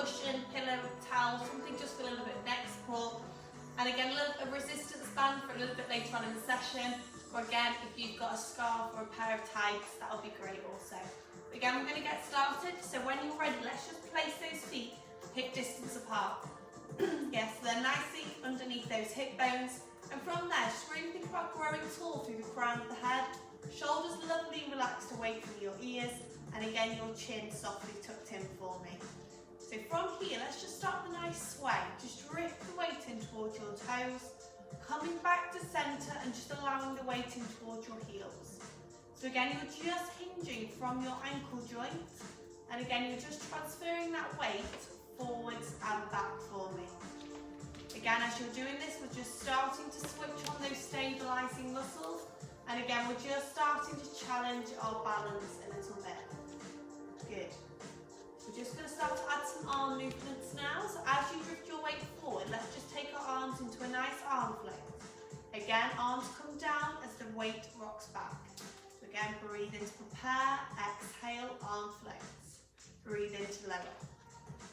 cushion, pillow, towel, something just for a little bit of neck support. And again, a little bit of resistance band for a little bit later on in the session. Or again, if you've got a scarf or a pair of tights, that'll be great also. But again, we're going to get started. So when you're ready, let's just place those feet hip distance apart. Yes, so they're nicely underneath those hip bones. And from there, just really think about growing tall through the crown of the head. Shoulders lovely relaxed away from your ears. And again, your chin softly tucked in for me. So from here, let's just start the nice sway. Just drift the weight in towards your toes. Coming back to centre and just allowing the weight in towards your heels. So again, you're just hinging from your ankle joint. And again, you're just transferring that weight forwards and back for me. Again, as you're doing this, we're just starting to switch on those stabilising muscles. And again, we're just starting to challenge our balance a little bit. Good. We're just going to start to add some arm movements now. So as you drift your weight forward, let's just take our arms into a nice arm float. Again, arms come down as the weight rocks back. So again, breathe in to prepare, exhale, arm floats. Breathe in to lower.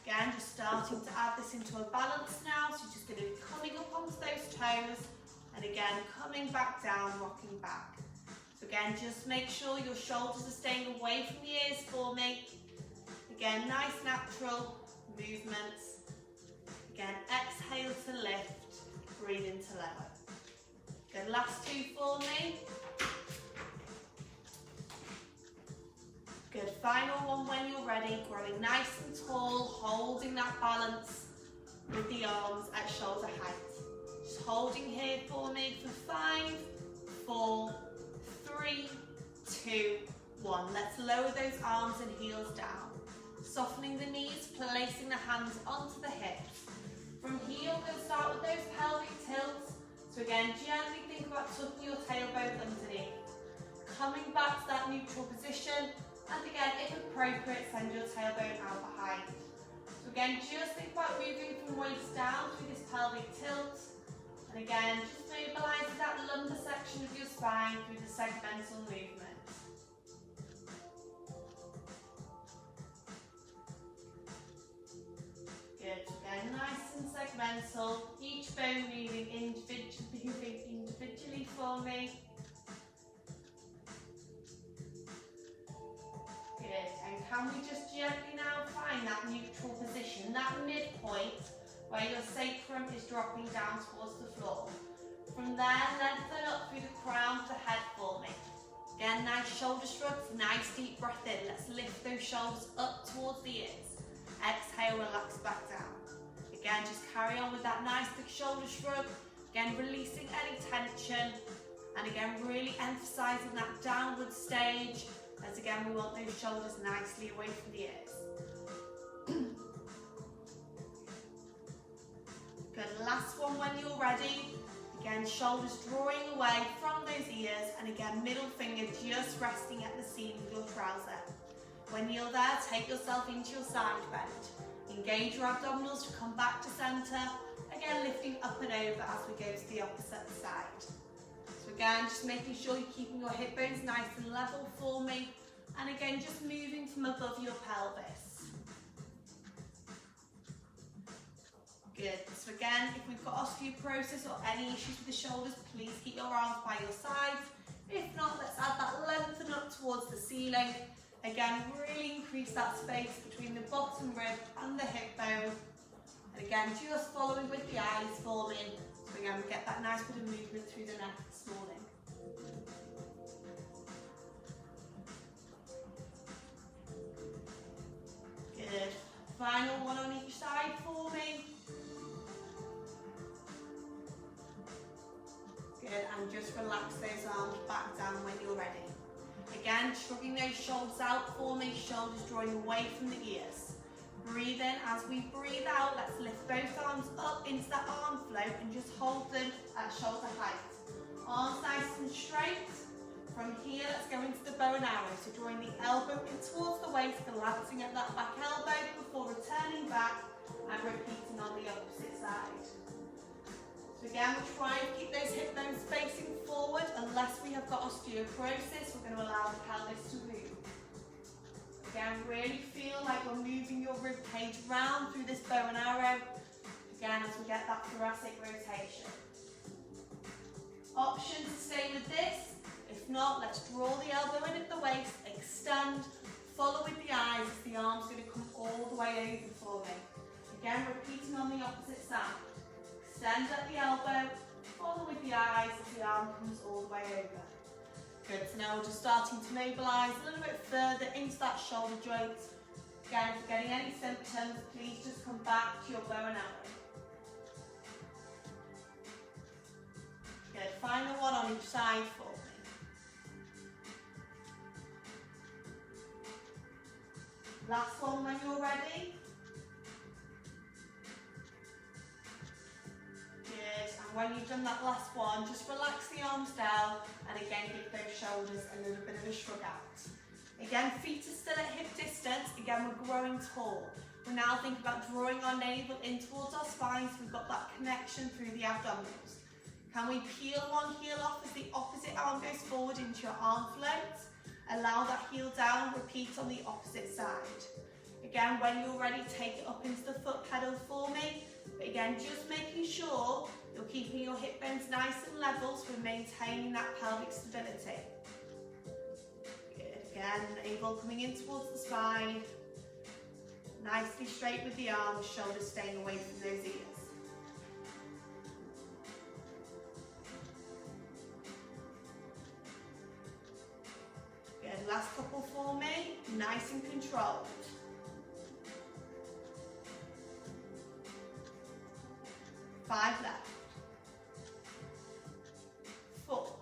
Again, just starting to add this into a balance now. So you're just going to be coming up onto those toes. And again, coming back down, rocking back. So again, just make sure your shoulders are staying away from the ears for me. Again, nice natural movements. Again, exhale to lift, breathe into lower. Good, last two for me. Good, final one when you're ready, growing nice and tall, holding that balance with the arms at shoulder height. Just holding here for me for 5, 4, 3, 2, 1. Let's lower those arms and heels down. Softening the knees, placing the hands onto the hips. From here, we're going to start with those pelvic tilts. So again, gently think about tucking your tailbone underneath. Coming back to that neutral position. And again, if appropriate, send your tailbone out behind. So again, just think about moving from waist down through this pelvic tilt. And again, just mobilise that lumbar section of your spine through the segmental movement. Good, again, nice and segmental. Each bone moving individually for me. Good, and can we just gently now find that neutral position, that midpoint where your sacrum is dropping down towards the floor. From there, lengthen up through the crown of the head for me. Again, nice shoulder shrugs, nice deep breath in. Let's lift those shoulders up towards the ears. Exhale, relax back down. Again, just carry on with that nice big shoulder shrug. Again, releasing any tension. And again, really emphasising that downward stage. As again, we want those shoulders nicely away from the ears. Good, last one when you're ready. Again, shoulders drawing away from those ears. And again, middle finger just resting at the seam of your trouser. When you're there, take yourself into your side bend. Engage your abdominals to come back to centre. Again, lifting up and over as we go to the opposite side. So again, just making sure you're keeping your hip bones nice and level for me. And again, just moving from above your pelvis. Good. So again, if we've got osteoporosis or any issues with the shoulders, please keep your arms by your sides. If not, let's add that lengthen up towards the ceiling. Again, really increase that space between the bottom rib and the hip bone. And again, just following with the eyes for me. So again, we get that nice bit of movement through the neck this morning. Good. Final one on each side for me. Good, and just relax those arms back down when you're ready. Again, shrugging those shoulders out for me, shoulders drawing away from the ears. Breathe in. As we breathe out, let's lift both arms up into that arm float and just hold them at shoulder height. Arms nice and straight. From here, let's go into the bow and arrow. So drawing the elbow in towards the waist, glancing at that back elbow before returning back and repeating on the opposite side. So again, we're trying to keep those hip bones facing forward. Unless we have got osteoporosis, we're going to allow the pelvis to move. Again, really feel like you're moving your rib cage round through this bow and arrow. Again, as we get that thoracic rotation. Option to stay with this. If not, let's draw the elbow in at the waist, extend, follow with the eyes as the arm's going to come all the way over for me. Again, repeating on the opposite side. Extend at the elbow, follow with the eyes as the arm comes all the way over. Good, so now we're just starting to mobilise a little bit further into that shoulder joint. Again, if you're getting any symptoms, please just come back to your bow and arrow. Good, final one on each side for me. Last one when you're ready. Good, and when you've done that last one, just relax the arms down and again give those shoulders a little bit of a shrug out. Again, feet are still at hip distance. Again, we're growing tall. We're now thinking about drawing our navel in towards our spine so we've got that connection through the abdominals. Can we peel one heel off as the opposite arm goes forward into your arm float? Allow that heel down, repeat on the opposite side. Again, when you're ready, take it up into the foot pedal for me. But again, just making sure you're keeping your hip bones nice and level so we're maintaining that pelvic stability. Good, again, navel coming in towards the spine. Nicely straight with the arms, shoulders staying away from those ears. Good, last couple for me, nice and controlled. 5 left. 4.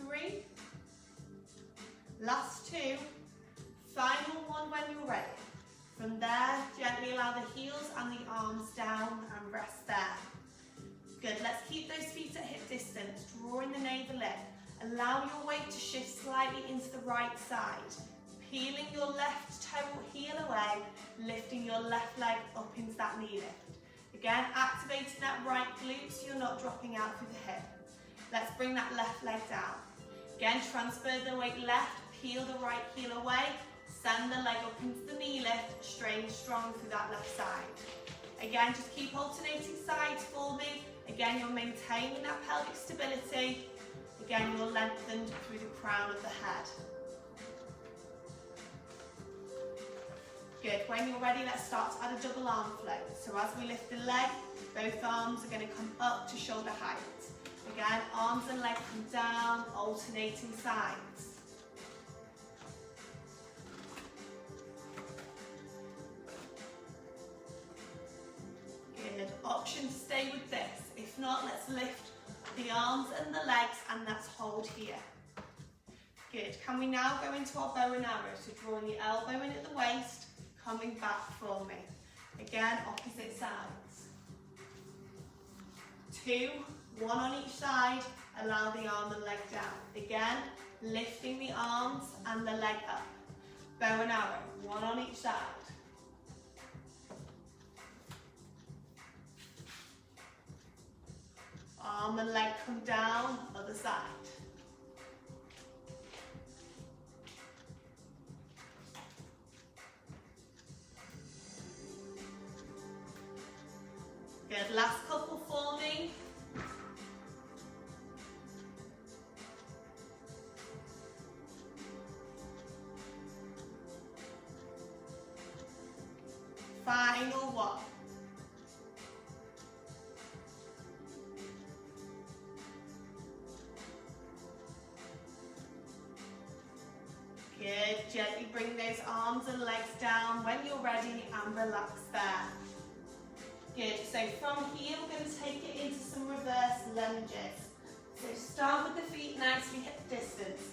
3. Last 2. Final one when you're ready. From there, gently allow the heels and the arms down and rest there. Good, let's keep those feet at hip distance, drawing the navel in. Allow your weight to shift slightly into the right side. Peeling your left toe or heel away, lifting your left leg up into that knee lift. Again, activating that right glute so you're not dropping out through the hip. Let's bring that left leg down. Again, transfer the weight left, peel the right heel away, send the leg up into the knee lift, straight strong through that left side. Again, just keep alternating sides for me. Again, you're maintaining that pelvic stability. Again, you're lengthened through the crown of the head. Good, when you're ready, let's start to add a double arm float. So as we lift the leg, both arms are going to come up to shoulder height. Again, arms and leg come down, alternating sides. Good, option to stay with this. If not, let's lift the arms and the legs and let's hold here. Good, can we now go into our bow and arrow? So drawing the elbow in at the waist, coming back for me. Again, opposite sides. 2, 1 on each side, allow the arm and leg down. Again, lifting the arms and the leg up. Bow and arrow, 1 on each side. Arm and leg come down, other side. Good, last couple for me. Final one. Good, gently bring those arms and legs down when you're ready and relax there. Good, so from here we're going to take it into some reverse lunges. So start with the feet nicely hip distance.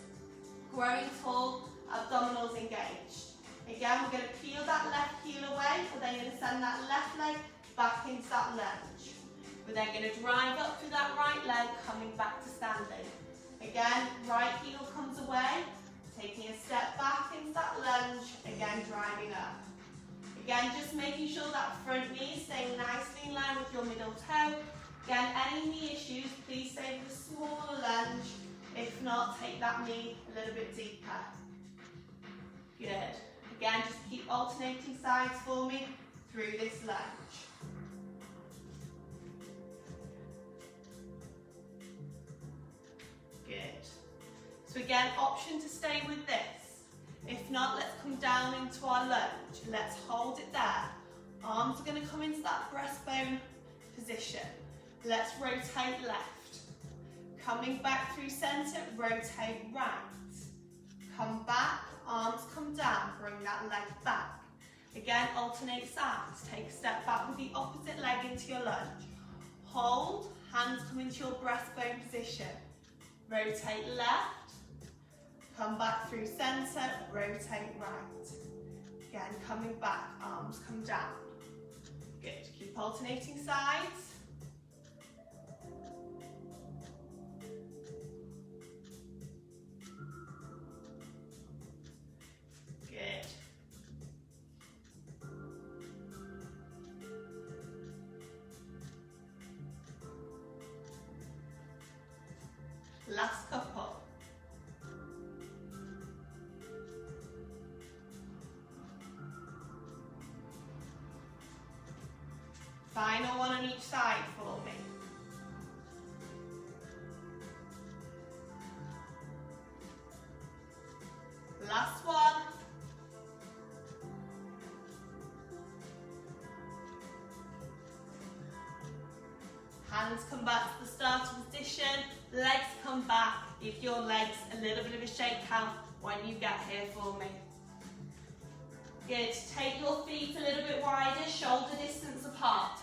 Growing tall, abdominals engaged. Again, we're going to peel that left heel away, we're then going to send that left leg back into that lunge. We're then going to drive up through that right leg, coming back to standing. Again, right heel comes away, taking a step back into that lunge, again driving up. Again, just making sure that front knee is staying nicely in line with your middle toe. Again, any knee issues, please stay with a smaller lunge. If not, take that knee a little bit deeper. Good. Again, just keep alternating sides for me through this lunge. Good. So again, option to stay with this. If not, let's come down into our lunge. Let's hold it there. Arms are going to come into that breastbone position. Let's rotate left. Coming back through centre, rotate right. Come back, arms come down, bring that leg back. Again, alternate sides. Take a step back with the opposite leg into your lunge. Hold, hands come into your breastbone position. Rotate left, come back through centre, rotate right. Again, coming back, arms come down. Good, keep alternating sides. Good. Last couple. Final one on each side for me. Last one. Hands come back to the starting position, legs come back. Give your legs a little bit of a shake out when you get here for me. Good, take your feet a little bit wider, shoulder distance apart.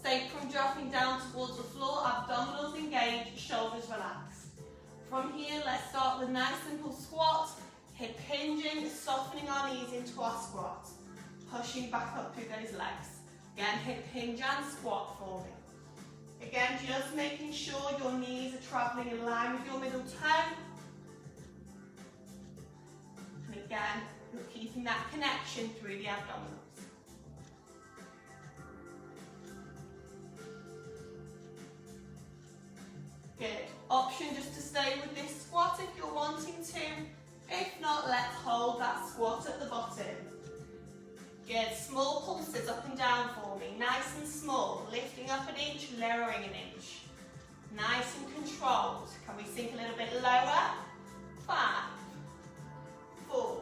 Sacrum dropping down towards the floor, abdominals engaged, shoulders relaxed. From here, let's start with a nice simple squat, hip hinging, softening our knees into our squat. Pushing back up through those legs. Again, hip hinge and squat for me. Again, just making sure your knees are travelling in line with your middle toe. And again, you're keeping that connection through the abdominals. Good. Option just to stay with this squat if you're wanting to. If not, let's hold that squat at the bottom. Good, small pulses up and down for me, nice and small, lifting up an inch, lowering an inch. Nice and controlled. Can we sink a little bit lower? 5, 4,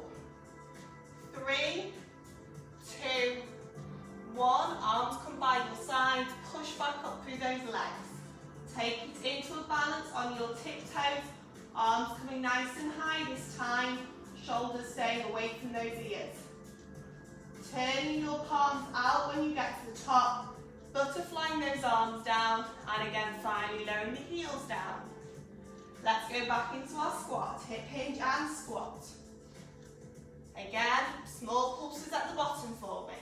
3, 2, 1. Arms come by your sides, push back up through those legs. Take it into a balance on your tiptoes, arms coming nice and high this time, shoulders staying away from those ears. Turning your palms out when you get to the top, butterflying those arms down, and again finally lowering the heels down. Let's go back into our squat, hip hinge and squat. Again, small pulses at the bottom for me.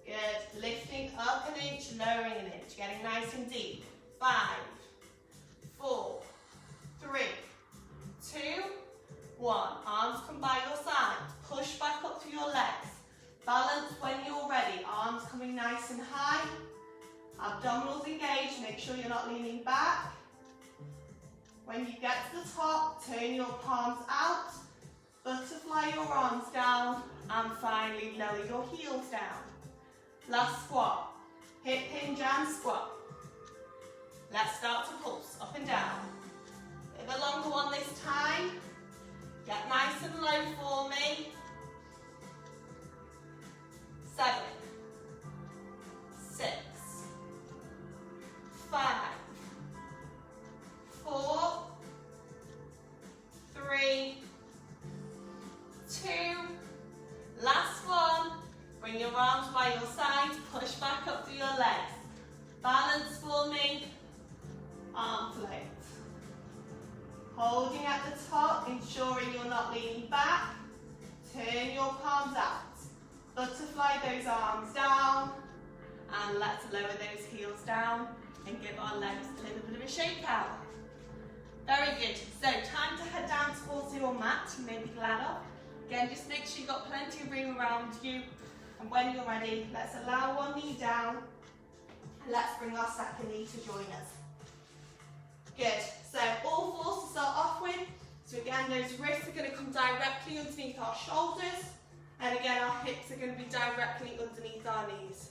Good, lifting up an inch, lowering an inch, getting nice and deep. 5, 4, 3, 2, 1. Arms come by your sides. Push back up through your legs. Balance when you're ready. Arms coming nice and high. Abdominals engaged. Make sure you're not leaning back. When you get to the top, turn your palms out. Butterfly your arms down. And finally, lower your heels down. Last squat. Hip hinge and squat. Let's start to pulse up and down. Bit of a longer one this time. Get nice and low for me. 7, 6, 5, 4, 3, 2. Last one. Bring your arms by your sides. Push back up through your legs. Balance for me. Arm float. Holding at the top, ensuring you're not leaning back. Turn your palms out. Butterfly those arms down. And let's lower those heels down and give our legs a little bit of a shake out. Very good. So time to head down towards your mat. You may be glad of. Again, just make sure you've got plenty of room around you. And when you're ready, let's allow one knee down. And let's bring our second knee to join us. Good. So all fours to start off with. So again, those wrists are going to come directly underneath our shoulders, and again, our hips are going to be directly underneath our knees.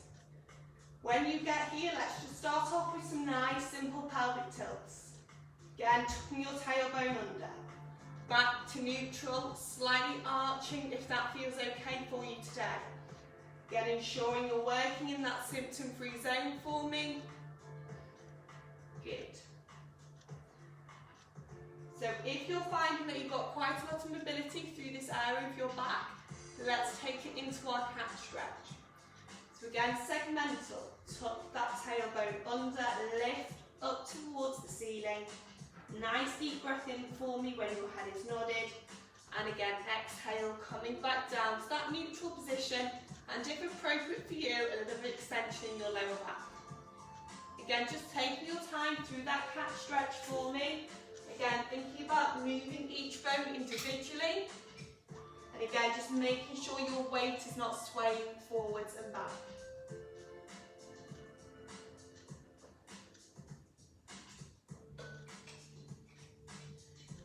When you get here, let's just start off with some nice, simple pelvic tilts. Again, tucking your tailbone under. Back to neutral, slightly arching if that feels okay for you today. Again, ensuring you're working in that symptom-free zone for me. Good. So if you're finding that you've got quite a lot of mobility through this area of your back, let's take it into our cat stretch. So again, segmental, tuck that tailbone under, lift up towards the ceiling. Nice deep breath in for me when your head is nodded. And again, exhale, coming back down to that neutral position. And if appropriate for you, a little bit of extension in your lower back. Again, just taking your time through that cat stretch for me. Again, thinking about moving each bone individually. And again, just making sure your weight is not swaying forwards and back.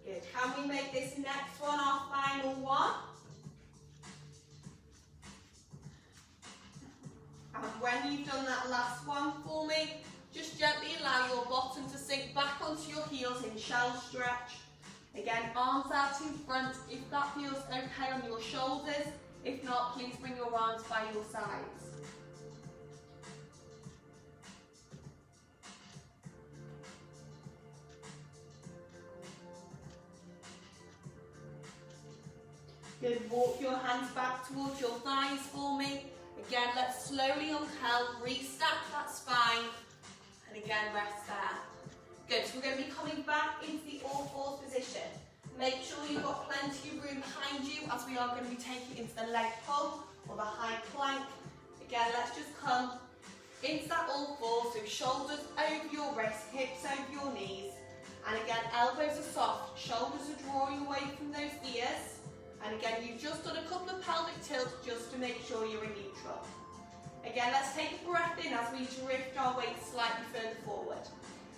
Good. Can we make this next one our final one? And when you've done that last one for me, just gently allow your bottom to sink back onto your heels in shell stretch. Again, arms out in front if that feels okay on your shoulders. If not, please bring your arms by your sides. Good, walk your hands back towards your thighs for me. Again, let's slowly inhale, restack that spine, and again, rest there. Good, so we're going to be coming back into the all-fours position. Make sure you've got plenty of room behind you as we are going to be taking into the leg pull or the high plank. Again, let's just come into that all-fours, so shoulders over your wrists, hips over your knees. And again, elbows are soft, shoulders are drawing away from those ears. And again, you've just done a couple of pelvic tilts just to make sure you're in neutral. Again, let's take a breath in as we drift our weight slightly further forward.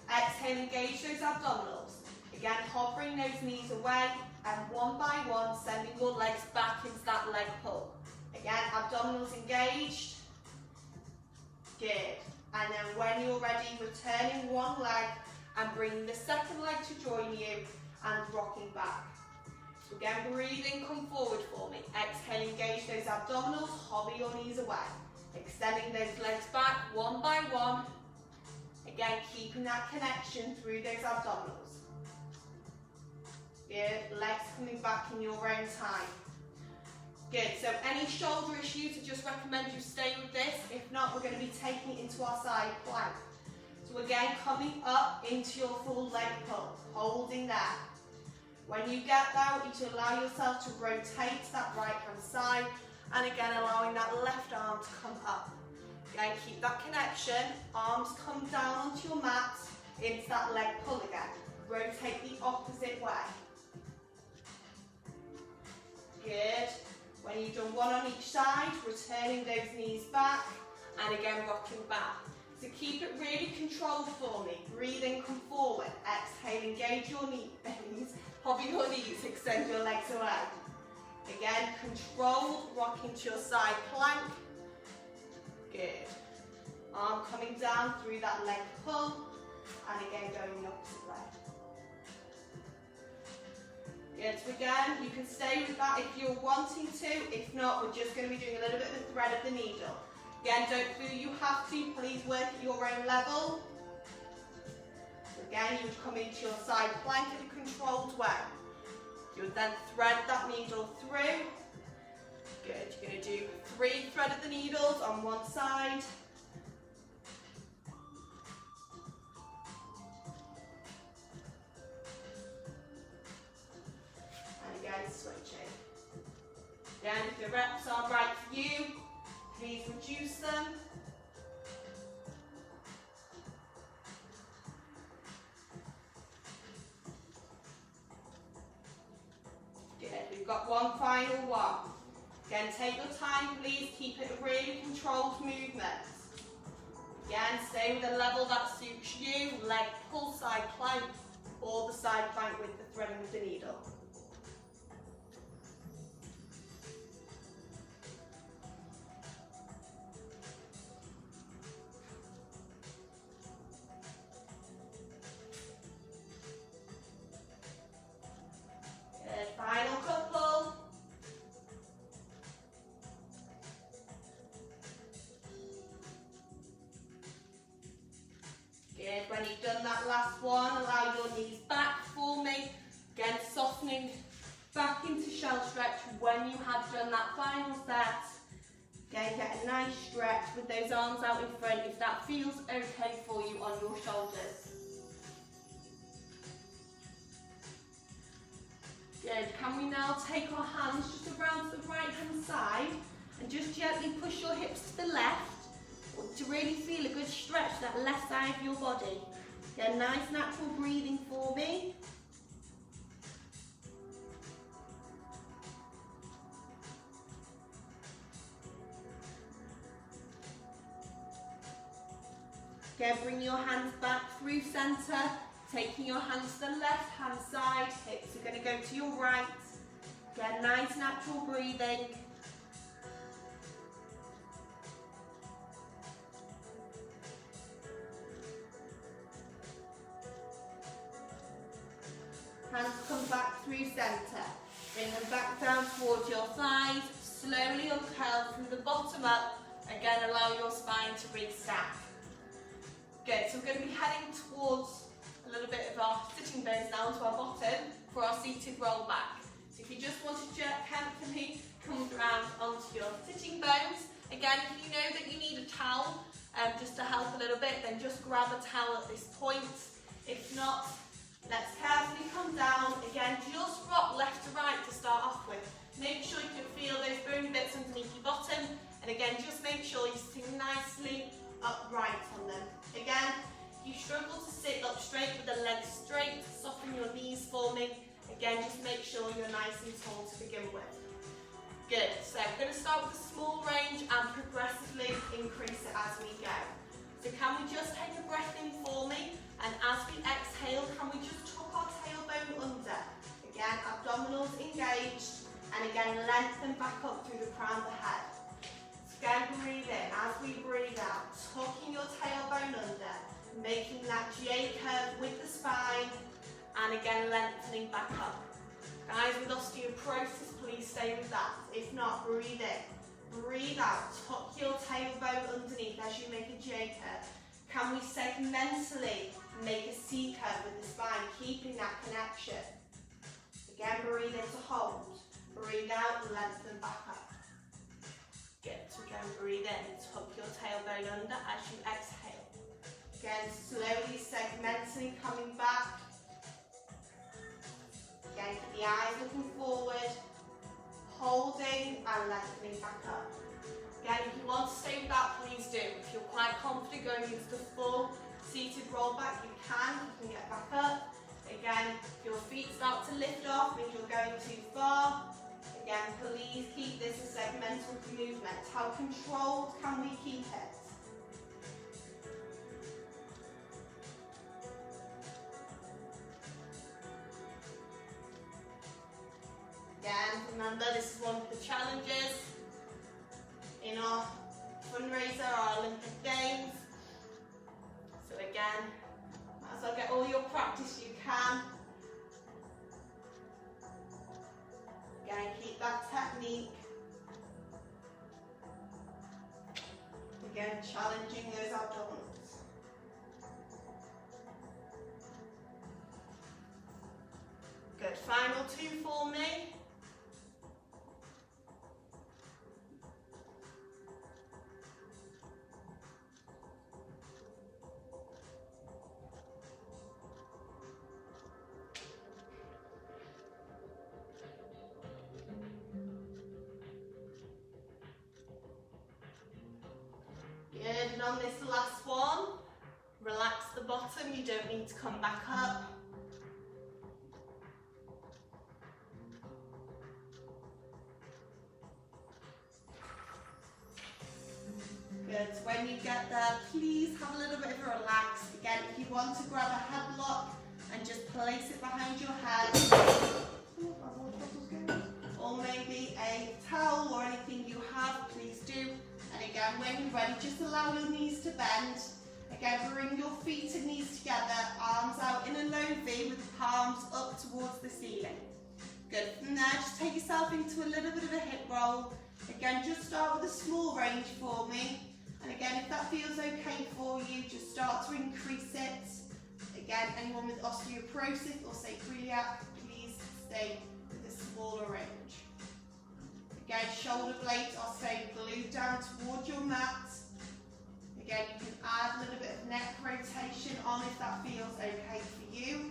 Exhale, engage those abdominals. Again, hovering those knees away, and one by one, sending your legs back into that leg pull. Again, abdominals engaged. Good. And then when you're ready, returning one leg and bringing the second leg to join you and rocking back. So again, breathing, come forward for me. Exhale, engage those abdominals, hover your knees away. Extending those legs back one by one. Again, keeping that connection through those abdominals. Good, legs coming back in your own time. Good, so any shoulder issues, I just recommend you stay with this. If not, we're going to be taking it into our side plank. So again, coming up into your full leg pull, holding there. When you get there, I want you to allow yourself to rotate to that right hand side, and again allowing that left arm to come up. Again, keep that connection, arms come down onto your mat, into that leg pull again. Rotate the opposite way. Good. When you've done one on each side, returning those knees back, and again rocking back. So keep it really controlled for me. Breathing, come forward. Exhale, engage your knees. Hover your knees, extend your legs away. Again, controlled, rocking to your side plank. Good. Arm coming down through that leg pull, and again going the opposite way. Good, so again, you can stay with that if you're wanting to. If not, we're just going to be doing a little bit of the thread of the needle. Again, don't feel you have to, please work at your own level. So again, you would come into your side plank in a controlled way. You would then thread that needle through. Good, you're going to do 3 thread of the needles on one side. And again, switching. Again, if the reps are right for you, please reduce them. Good, we've got one final one. Again, take your time, please. Keep it a really controlled movement. Again, stay with a level that suits you. Leg pull, side plank, or the side plank with the threading of the needle. When you've done that last one, allow your knees back for me. Again, softening back into shell stretch when you have done that final set. Again, get a nice stretch with those arms out in front if that feels okay for you on your shoulders. Good. Can we now take our hands just around to the right hand side and just gently push your hips to the left to really feel a good stretch to that left side of your body. Get nice natural breathing for me. Again, bring your hands back through centre, taking your hands to the left hand side, hips are going to go to your right. Again, nice natural breathing. Hands come back through centre. Bring them back down towards your thighs. Slowly uncurl from the bottom up. Again, allow your spine to restack. Good, so we're going to be heading towards a little bit of our sitting bones now to our bottom for our seated roll back. So if you just want to jerk carefully, come around onto your sitting bones. Again, if you know that you need a towel just to help a little bit, then just grab a towel at this point. If not, let's carefully come down. Again, just rock left to right to start off with. Make sure you can feel those bony bits underneath your bottom. And again, just make sure you're sitting nicely upright on them. Again, if you struggle to sit up straight with the legs straight, soften your knees for me. Again, just make sure you're nice and tall to begin with. Good, so we're going to start with a small range and progressively increase it as we go. So can we just take a breath in for me? And as we exhale, can we just tuck our tailbone under? Again, abdominals engaged, and again, lengthen back up through the crown of the head. Again, breathe in. As we breathe out, tucking your tailbone under, making that J curve with the spine, and again, lengthening back up. Guys, with osteoporosis, please stay with that. If not, breathe in. Breathe out. Tuck your tailbone underneath as you make a J curve. Can we segmentally make a C curve with the spine, keeping that connection? Again, breathe in to hold. Breathe out, lengthen back up. Good, so again, breathe in, tuck your tailbone under as you exhale. Again, slowly segmentally coming back. Again, keep the eyes looking forward, holding and lengthening back up. Again, if you want to stay with that, please do. If you're quite confident going into the full seated roll back, you can get back up. Again, if your feet start to lift off, means you're going too far. Again, please keep this a segmental movement. How controlled can we keep it? Again, remember this is one of the challenges in our fundraiser, our Olympic Games. So again, might as well get all your practice you can. Again, keep that technique. Again, challenging those abdominals. Good, final two for me. Good, and on this last one, relax the bottom, you don't need to come back up. Good, so when you get there, please have a little bit of a relax. Again, if you want to grab a headlock and just place it behind your head, or maybe a towel or anything you have, please do. And again, when you're ready, just allow your knees to bend. Again, bring your feet and knees together, arms out in a low V with the palms up towards the ceiling. Good, from there, just take yourself into a little bit of a hip roll. Again, just start with a small range for me. And again, if that feels okay for you, just start to increase it. Again, anyone with osteoporosis or sacroiliac, please stay with a smaller range. Again, shoulder blades are staying glued down towards your mat. Again, you can add a little bit of neck rotation on if that feels okay for you.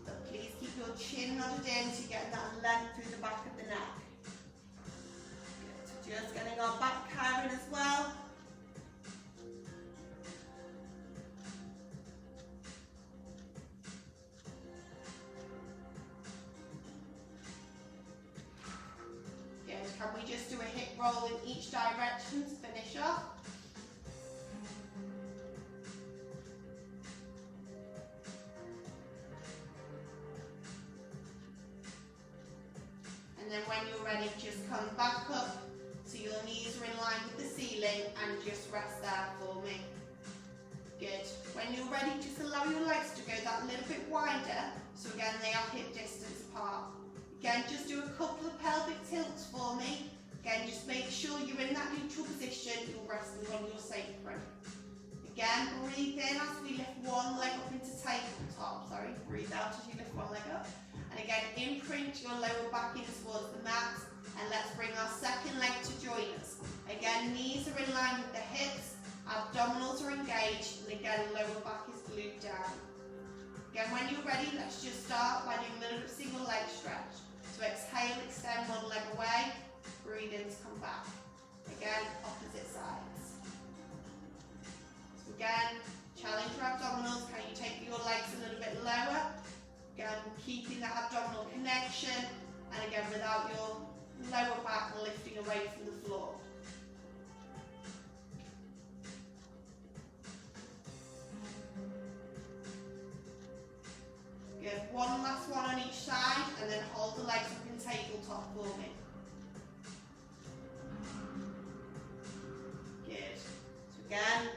But please keep your chin nodded in to get that length through the back of the neck. Good. So just getting our back carrying as well. Good. Can we just do a hip roll in each direction to finish off? And then when you're ready, just come back up so your knees are in line with the ceiling and just rest there for me. Good. When you're ready, just allow your legs to go that little bit wider. So again, they are hip distance apart. Again, just do a couple of pelvic tilts for me. Again, just make sure you're in that neutral position. You're resting on your sacrum. Again, breathe in as we lift one leg up into tabletop. Sorry, breathe out as you lift one leg up. And again, imprint your lower back in towards the mat. And let's bring our second leg to join us. Again, knees are in line with the hips. Abdominals are engaged. And again, lower back is glued down. Again, when you're ready, let's just start by doing a little bit of single leg stretch. So exhale, extend one leg away. Breathe in to come back. Again, opposite sides. So again, challenge your abdominals. Can you take your legs a little bit lower? Again, keeping that abdominal connection. And again, without your lower back lifting away from the floor. Good. One last one on each side, and then hold the legs up in tabletop for me. Good. So again,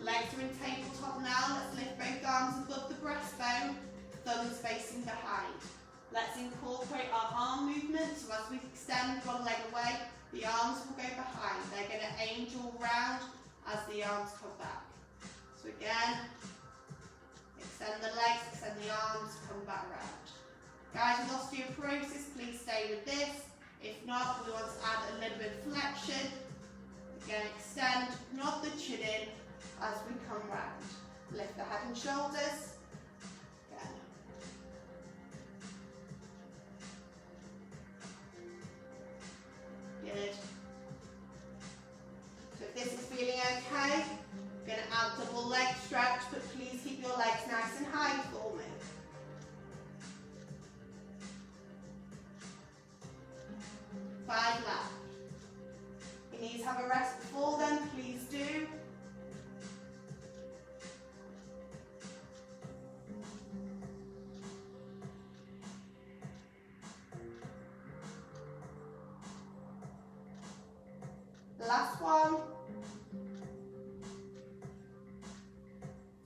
legs are in tabletop now. Let's lift both arms above the breastbone, thumbs facing behind. Let's incorporate our arm movement. So as we extend one leg away, the arms will go behind. They're going to angel round as the arms come back. So again, extend the legs, extend the arms, come back round. Guys with osteoporosis, please stay with this. If not, we want to add a little bit of flexion. Again, extend, nod the chin in as we come round. Lift the head and shoulders. Again. Good. So if this is feeling okay, I'm going to add double leg stretch, but please keep your legs nice and high for me. Five left. If you need to have a rest before then, please do. Last one.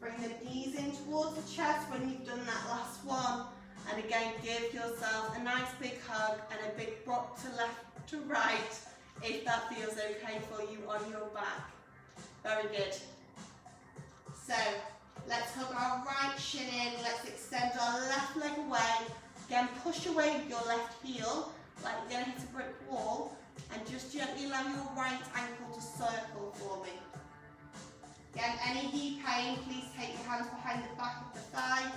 Bring the knees in towards the chest when you've done that last one. And again, give yourself a nice big hug and a big rock to left to right if that feels okay for you on your back. Very good. So let's hug our right shin in. Let's extend our left leg away. Again, push away with your left heel like you're going to hit a brick wall. And just gently allow your right ankle to circle for me. Again, any knee pain, please take your hands behind the back of the thigh.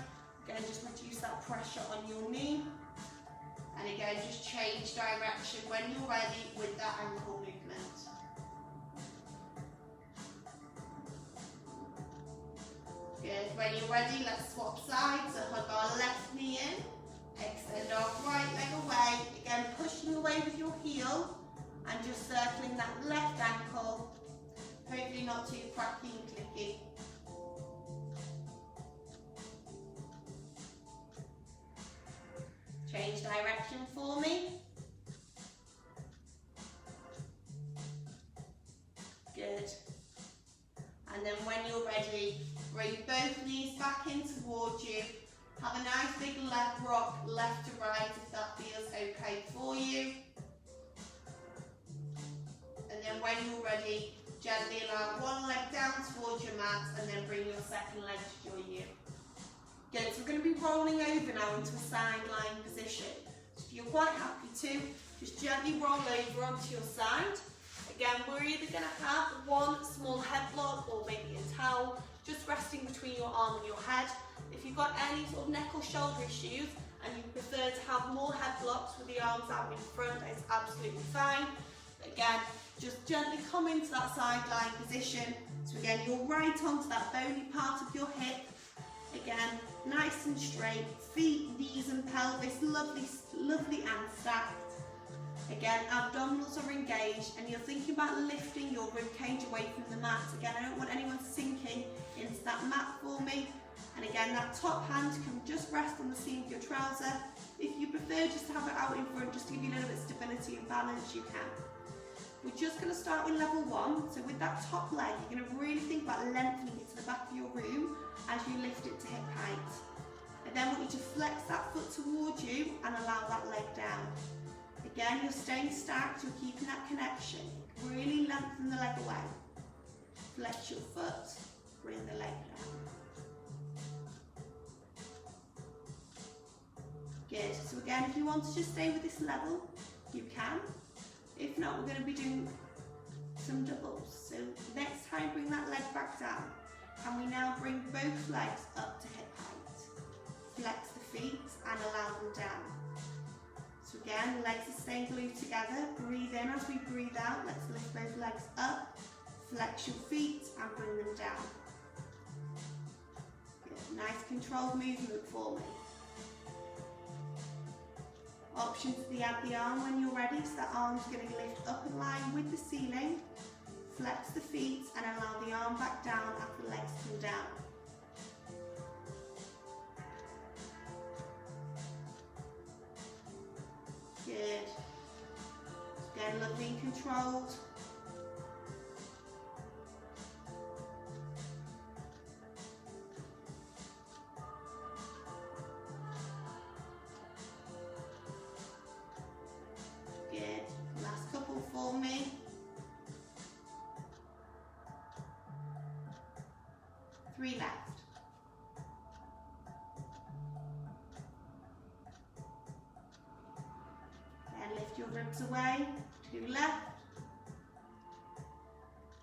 Again, just reduce that pressure on your knee. And again, just change direction when you're ready with that ankle movement. Good. When you're ready, let's swap sides. So hug our left knee in. Extend our right leg away. Again, pushing away with your heel. And just circling that left ankle, hopefully not too cracky and clicky. Change direction for me. Good. And then when you're ready, bring both knees back in towards you. Have a nice big left rock, left to right if that feels okay for you. And then when you're ready, gently allow one leg down towards your mat and then bring your second leg to join you. Good, so we're going to be rolling over now into a side lying position. So if you're quite happy to, just gently roll over onto your side. Again, we're either going to have one small headlock or maybe a towel just resting between your arm and your head. If you've got any sort of neck or shoulder issues and you prefer to have more headlocks with the arms out in front, it's absolutely fine. Again, just gently come into that side lying position. So again, you're right onto that bony part of your hip. Again, nice and straight, feet, knees and pelvis, lovely, lovely and stacked. Again, abdominals are engaged and you're thinking about lifting your rib cage away from the mat. Again, I don't want anyone sinking into that mat for me. And again, that top hand can just rest on the seam of your trouser. If you prefer just to have it out in front, just to give you a little bit of stability and balance, you can. We're just going to start with level 1. So with that top leg, you're going to really think about lengthening it to the back of your room as you lift it to hip height. I then want you to flex that foot towards you and allow that leg down. Again, you're staying stacked, you're keeping that connection. Really lengthen the leg away. Flex your foot, bring the leg down. Good. So again, if you want to just stay with this level, you can. If not, we're going to be doing some doubles. So next time, bring that leg back down. And we now bring both legs up to hip height. Flex the feet and allow them down. So again, the legs are staying glued together. Breathe in as we breathe out. Let's lift both legs up. Flex your feet and bring them down. Good. Nice controlled movement for me. Option to add the arm when you're ready. So that arm's going to lift up in line with the ceiling. Flex the feet and allow the arm back down after the legs come down. Good. Again, lovely and controlled. Good. Last couple for me. Three left. Then lift your ribs away. 2 left.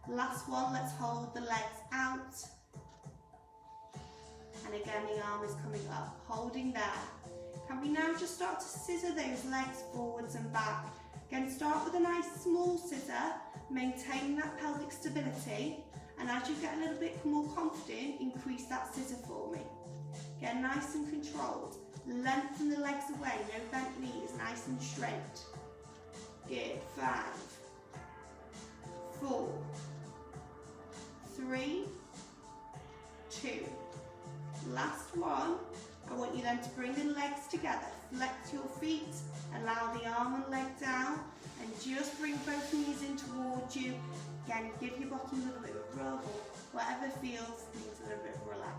Last one, let's hold the legs out. And again, the arm is coming up, holding there. Can we now just start to scissor those legs forwards and back? Again, start with a nice small scissor, maintain that pelvic stability. And as you get a little bit more confident, increase that scissor for me. Again, nice and controlled. Lengthen the legs away, no bent knees, nice and straight. Good. 5, 4, 3, 2. Last one. I want you then to bring the legs together. Flex your feet, allow the arm and leg down, and just bring both knees in towards you. Again, give your bottom a little bit of a rub or whatever feels needs a little bit of relax.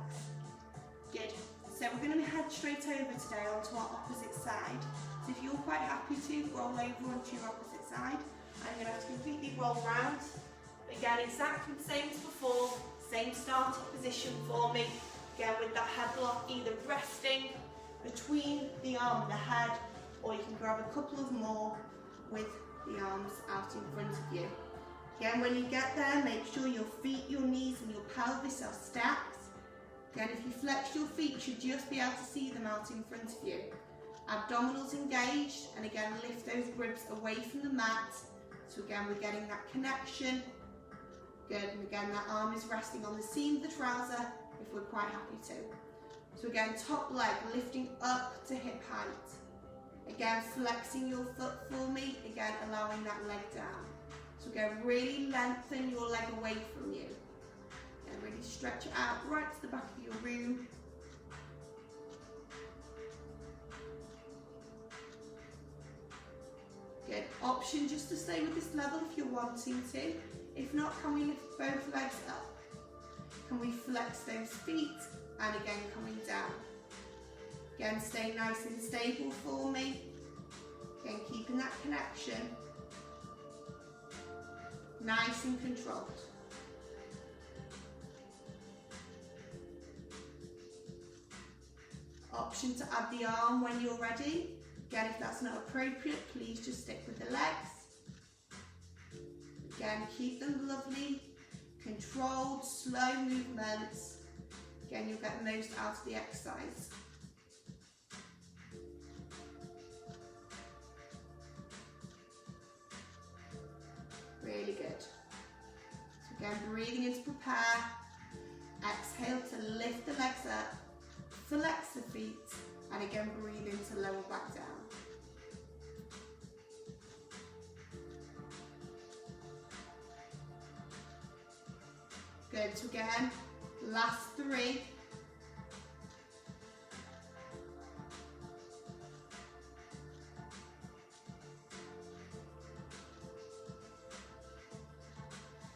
Good. So we're going to head straight over today onto our opposite side. So if you're quite happy to roll over onto your opposite side, I'm going to have to completely roll round. Again, exactly the same as before, same starting position for me. Again, with that headlock either resting between the arm and the head, or you can grab a couple of more with the arms out in front of you. Again, when you get there, make sure your feet, your knees and your pelvis are stacked. Again, if you flex your feet, you should just be able to see them out in front of you. Abdominals engaged, and again, lift those ribs away from the mat. So again, we're getting that connection. Good, and again, that arm is resting on the seam of the trouser if we're quite happy to. So again, top leg lifting up to hip height. Again, flexing your foot for me. Again, allowing that leg down. So again, really lengthen your leg away from you. And really stretch it out right to the back of your room. Good. Option just to stay with this level if you're wanting to. If not, can we lift both legs up? Can we flex those feet? And again, coming down. Again, stay nice and stable for me. Again, keeping that connection. Nice and controlled. option to add the arm when you're ready. Again, if that's not appropriate, please just stick with the legs. Again, keep them lovely, controlled, slow movements. Again, you'll get the most out of the exercise. Really good. So again, breathing in to prepare. Exhale to lift the legs up, flex the feet, and again breathe in to lower back down. Good, so again, last 3.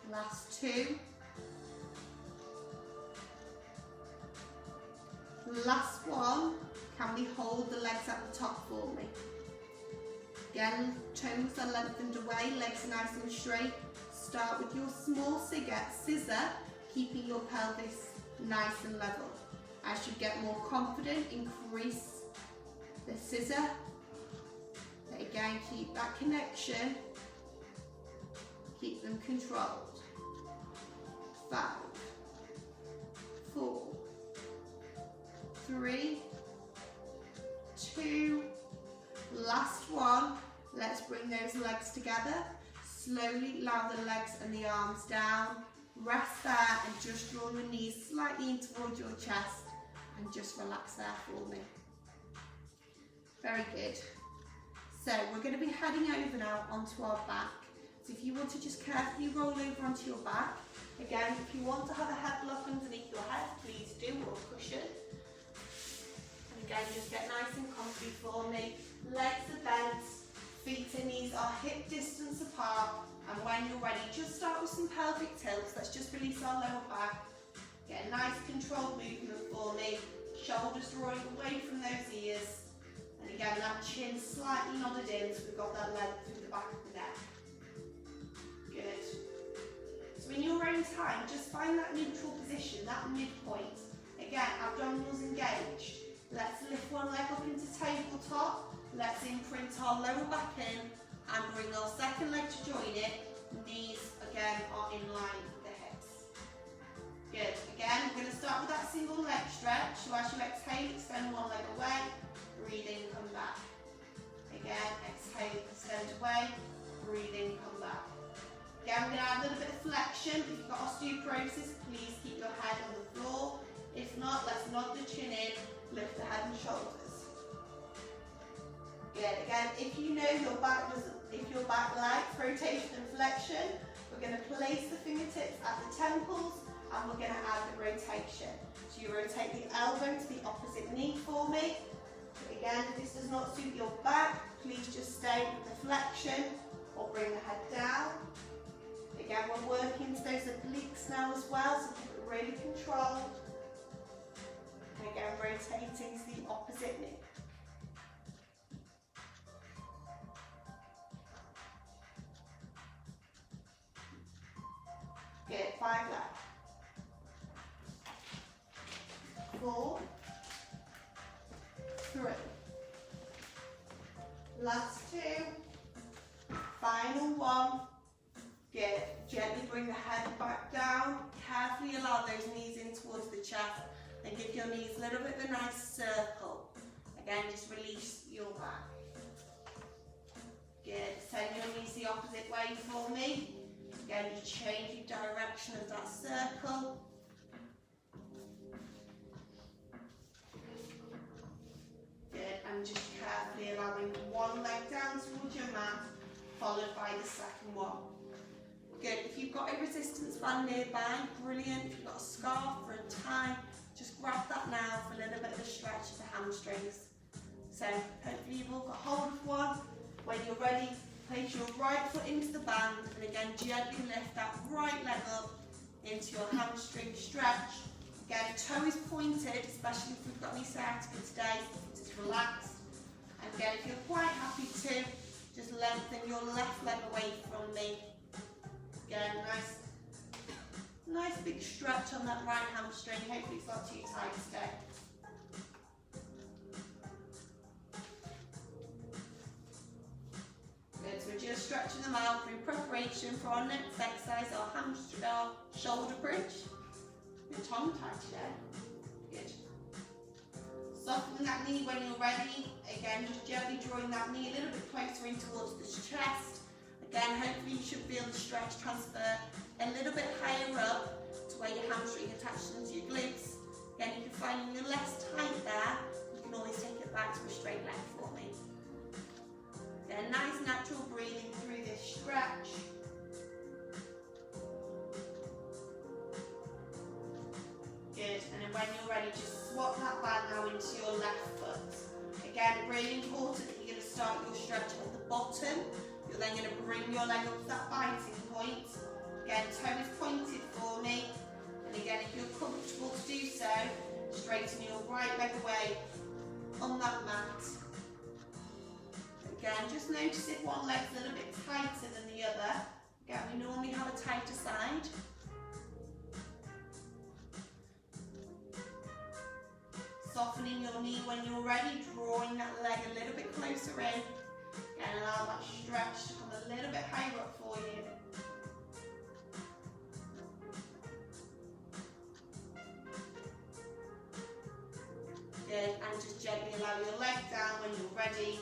Last 2. Last one. Can we hold the legs at the top for me? Again, toes are lengthened away, legs are nice and straight. Start with your small scissor, keeping your pelvis nice and level. As you get more confident, increase the scissor. But again, keep that connection. Keep them controlled. 5, 4, 3, 2, last one. Let's bring those legs together. Slowly allow the legs and the arms down. Rest there and just draw your knees slightly in towards your chest and just relax there for me. Very good. So we're going to be heading over now onto our back. So if you want to just carefully roll over onto your back. Again, if you want to have a headlock underneath your head, please do, or a cushion. And again, just get nice and comfy for me. Legs are bent, feet and knees are hip distance apart. And when you're ready, just start with some pelvic tilts. Let's just release our lower back. Get a nice controlled movement for me. Shoulders drawing away from those ears. And again, that chin slightly nodded in, so we've got that length through the back of the neck. Good. So in your own time, just find that neutral position, that midpoint. Again, abdominals engaged. Let's lift one leg up into tabletop. Let's imprint our lower back in and bring our second leg to join it. Knees again are in line with the hips. Good. Again, we're going to start with that single leg stretch. So as you exhale, extend one leg away. Breathe in, come back. Again, exhale, extend away. Breathe in, come back. Again, we're going to add a little bit of flexion. If you've got osteoporosis, please keep your head on the floor. If not, let's nod the chin in, lift the head and shoulders. Good. Again, if you know your back likes rotation and flexion, we're going to place the fingertips at the temples and we're going to add the rotation. So you rotate the elbow to the opposite knee for me. But again, if this does not suit your back, please just stay with the flexion or bring the head down. Again, we're working to those obliques now as well, so keep it really controlled. And again, rotating to the opposite knee. Good, 5 left. 4, 3. Last 2. Final 1. Good. Gently bring the head back down. Carefully allow those knees in towards the chest and give your knees a little bit of a nice circle. Again, just release your back. Good. Send your knees the opposite way for me. Again, you change the direction of that circle. Good. And just carefully allowing one leg down towards your mat, followed by the second one. Good. If you've got a resistance band nearby, brilliant. If you've got a scarf or a tie, just grab that now for a little bit of a stretch of the hamstrings. So hopefully you've all got hold of one. When you're ready, place your right foot into the band and again gently lift that right leg up into your hamstring stretch. Again, toe is pointed, especially if we've got any sciatica today, just relax. And again, if you're quite happy to, just lengthen your left leg away from me. Again, nice big stretch on that right hamstring. Hopefully it's not too tight today. preparation for our next exercise, our shoulder bridge. Your tongue tied today. Good. Soften that knee when you're ready. Again, just gently drawing that knee a little bit closer in towards the chest. Again, hopefully you should feel the stretch transfer a little bit higher up to where your hamstring attached into your glutes. Again, if you're finding you're less tight there, you can always take it back to a straight leg for me. Again, nice natural breathing through this stretch. Good, and then when you're ready, just swap that band now into your left foot. Again, really important that you're going to start your stretch at the bottom. You're then going to bring your leg up to that biting point. Again, toe is pointed for me. And again, if you're comfortable to do so, straighten your right leg away on that mat. Again, just notice if one leg's a little bit tighter than the other. Again, we normally have a tighter side. Softening your knee when you're ready, drawing that leg a little bit closer in. Again, allow that stretch to come a little bit higher up for you. Good, and just gently allow your leg down when you're ready.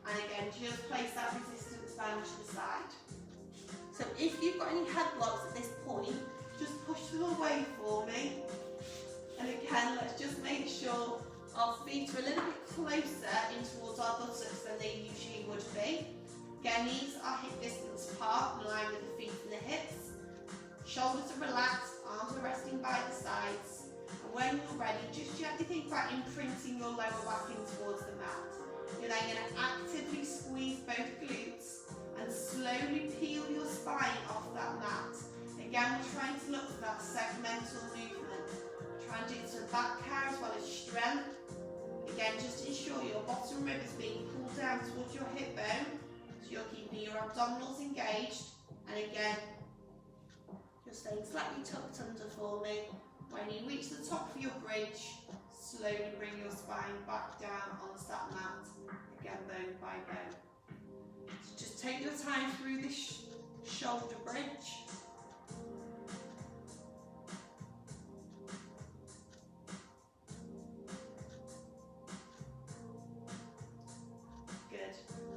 And again, just place that resistance band to the side. So if you've got any head blocks at this point, just push them away for me. And again, let's just make sure our feet are a little bit closer in towards our buttocks than they usually would be. Again, knees are hip distance apart, in line with the feet and the hips. Shoulders are relaxed, arms are resting by the sides. And when you're ready, just gently think about imprinting your lower back in towards the mat. You're then going to actively squeeze both glutes and slowly peel your spine off that mat. Again, we're trying to look for that segmental movement. Try and do some back care as well as strength. Again, just ensure your bottom rib is being pulled down towards your hip bone, so you're keeping your abdominals engaged. And again, you're staying slightly tucked under for me. When you reach the top of your bridge, slowly bring your spine back down onto that mat. Again, bone by bone. So just take your time through this shoulder bridge.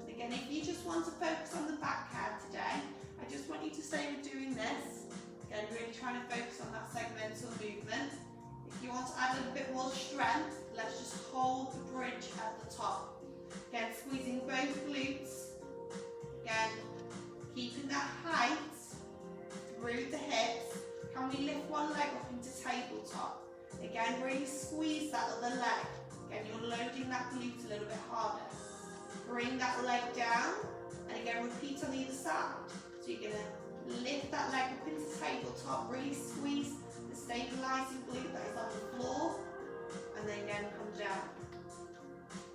Again, if you just want to focus on the back care today, I just want you to say we're doing this. Again, really trying to focus on that segmental movement. If you want to add a little bit more strength, let's just hold the bridge at the top. Again, squeezing both glutes. Again, keeping that height through the hips. Can we lift one leg up into tabletop? Again, really squeeze that other leg. Again, you're loading that glute a little bit harder. Bring that leg down, and again repeat on either side. So you're going to lift that leg up into tabletop, really squeeze the stabilising glute that is on the floor, and then again come down.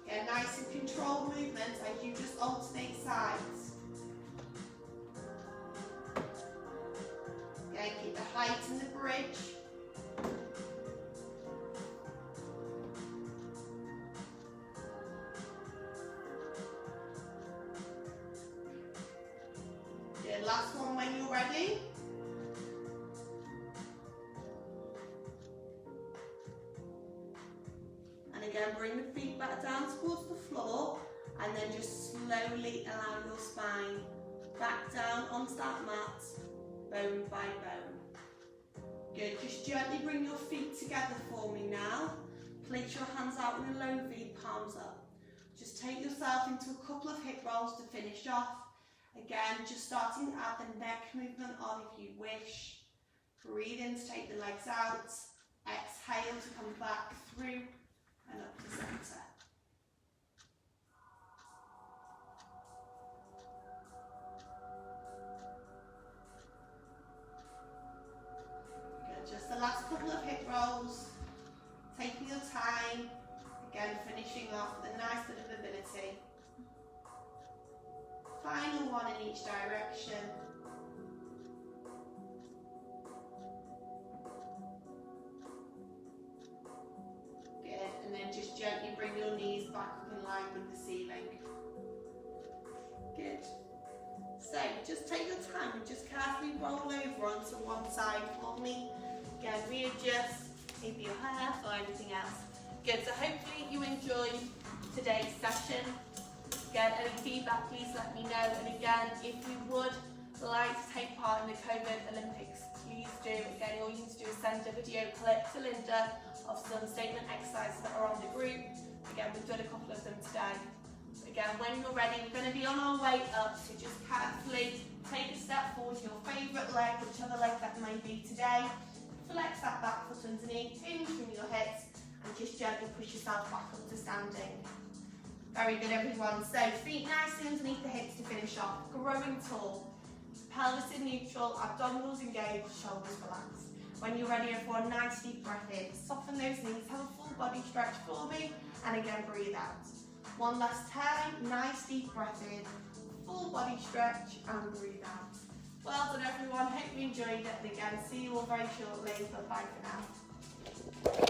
Again, nice and controlled movements as you just alternate sides. Again, keep the height in the bridge. Last one when you're ready. And again, bring the feet back down towards the floor, and then just slowly allow your spine back down onto that mat, bone by bone. Good, just gently bring your feet together for me now. Place your hands out in a low V, palms up. Just take yourself into a couple of hip rolls to finish off. Again, just starting to add the neck movement on if you wish. Breathe in to take the legs out. Exhale to come back through and up to centre. Good, just the last couple of hip rolls. Taking your time. Again, finishing off with a nice bit of mobility. Final one in each direction. Good, and then just gently bring your knees back up in line with the ceiling. Good. So just take your time and just carefully roll over onto one side for me. Again, readjust, maybe your hair or anything else. Good, so hopefully you enjoyed today's session. Again, any feedback, please let me know. And again, if you would like to take part in the COVID Olympics, please do. Again, all you need to do is send a video clip to Linda of some statement exercises that are on the group. Again, we've done a couple of them today. Again, when you're ready, we're going to be on our way up, so just carefully take a step forward to your favourite leg, whichever leg that may be today. Flex that back foot underneath, hinge from your hips, and just gently push yourself back up to standing. Very good, everyone. So feet nicely underneath the hips to finish off. Growing tall. Pelvis in neutral, abdominals engaged, shoulders relaxed. When you're ready, everyone, nice deep breath in. Soften those knees, have a full body stretch for me, and again, breathe out. One last time, nice deep breath in, full body stretch, and breathe out. Well done, everyone. Hope you enjoyed it. And again, see you all very shortly. Bye for now.